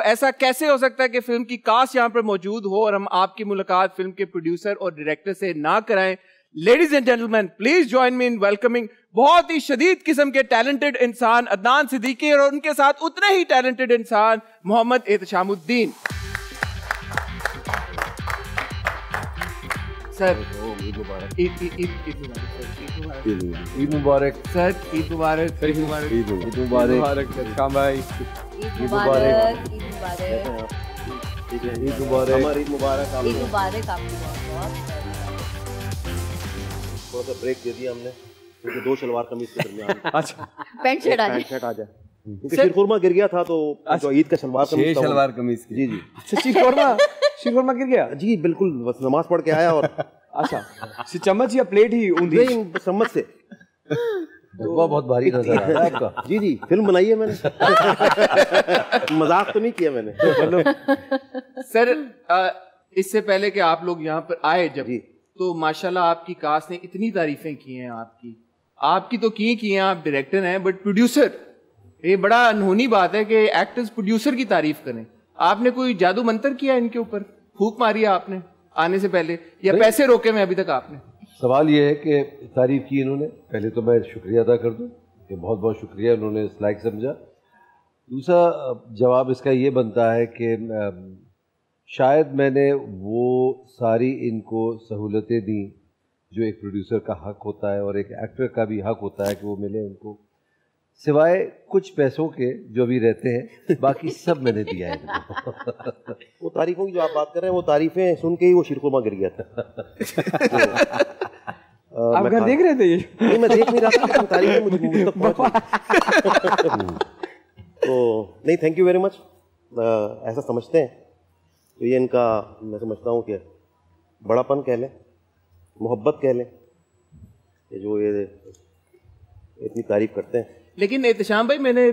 ऐसा कैसे हो सकता है कि फिल्म की कास्ट यहाँ पर मौजूद हो और हम आपकी मुलाकात फिल्म के प्रोड्यूसर और डायरेक्टर से ना कराएं। Ladies and gentleman, please join me in welcoming बहुत ही शदीद किस्म के टैलेंटेड इंसान अदनान सिद्दीकी और उनके साथ उतने ही टैलेंटेड इंसान मोहम्मद एहतशामुद्दीन। सर ईद मुबारक। ईद मुबारक सर, ईद मुबारक। ईद मुबारक काम भाई। ईद मुबारक। ईद मुबारक। ईद मुबारक। हमारी ईद मुबारक। ईद मुबारक आपको बहुत। थोड़ा सा ब्रेक दे दिया हमने क्योंकि दो शलवार कमीज के दरमियान अच्छा पैंट शर्ट आ जाए क्योंकि शीरखुरमा गिर गया था तो जो ईद का शलवार कमीज था शलवार कमीज जी जी अच्छा शीरखुरमा गिर गया जी बिल्कुल, बस नमाज पढ़ के आया और अच्छा चम्मच या प्लेट ही ऊंधी? नहीं, चम्मच से। बहुत भारी नजर आ रहा है आपका। जी जी, फिल्म बनाई है मैंने। मजाक तो नहीं किया मैंने मतलब सर इससे पहले कि आप लोग यहाँ पर आए जब तो माशाल्लाह आपकी कास्ट ने इतनी तारीफें की हैं आपकी तो की हैं, आप डायरेक्टर हैं बट प्रोड्यूसर, ये बड़ा अनहोनी बात है कि एक्टर्स प्रोड्यूसर की तारीफ करें। आपने कोई जादू मंत्र किया इनके ऊपर, फूंक मारी है आपने आने से पहले या पैसे रोके में अभी तक आपने? सवाल ये है कि तारीफ की इन्होंने, पहले तो मैं शुक्रिया अदा कर दूं कि बहुत बहुत शुक्रिया, उन्होंने इस लायक समझा। दूसरा जवाब इसका ये बनता है कि शायद मैंने वो सारी इनको सहूलतें दी जो एक प्रोड्यूसर का हक होता है और एक एक्टर का भी हक होता है कि वो मिले उनको, सिवाय कुछ पैसों के जो भी रहते हैं, बाकी सब मैंने दिया है। वो तारीफों की जो आप बात कर रहे हैं वो तारीफें सुन के ही वो शीरखुरमा गिर गया था। आप घर देख रहे थे ये? नहीं, मैं देख नहीं रहा था, तारीफें मुझे तक पहुंच। तो नहीं, थैंक यू वेरी मच। ऐसा समझते हैं तो ये इनका, मैं समझता हूँ कि बड़ापन कह लें, मोहब्बत कह लें, जो ये इतनी तारीफ करते हैं। लेकिन एहतशाम भाई, मैंने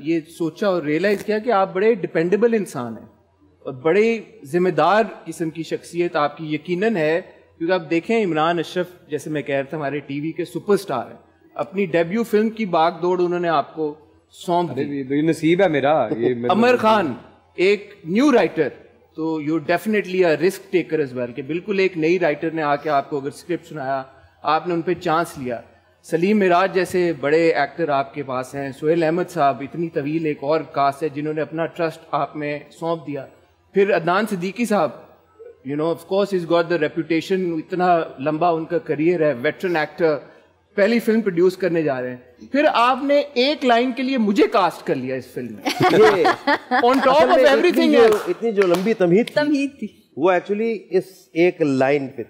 ये सोचा और रियलाइज किया कि आप बड़े डिपेंडेबल इंसान हैं और बड़े जिम्मेदार किस्म की शख्सियत आपकी यकीनन है, क्योंकि आप देखें इमरान अशरफ जैसे मैं कह रहा था हमारे टीवी के सुपरस्टार हैं, अपनी डेब्यू फिल्म की बाग दौड़ उन्होंने आपको सौंप दी। नसीब है मेरा ये। अमर खान एक न्यू राइटर, तो you definitely a risk taker as well, कि बिल्कुल एक नई राइटर ने आके आपको अगर स्क्रिप्ट सुनाया, आपने उन पर चांस लिया। सलीम मिराज जैसे बड़े एक्टर आपके पास हैं, सुहेल अहमद साहब, इतनी तवील एक और कास्ट है जिन्होंने अपना ट्रस्ट आप में सौंप दिया। फिर अदनान सिद्दीकी साहब, you know of course is got the reputation, इतना लंबा उनका करियर है, वेटरन एक्टर, पहली फिल्म प्रोड्यूस करने जा रहे हैं। फिर आपने एक लाइन के लिए मुझे कास्ट कर लिया इस फिल्म में। ऑन टॉप ऑफ एवरीथिंग, इतनी जो लंबी तमहीद थी वो एक्चुअली इस एक लाइन पे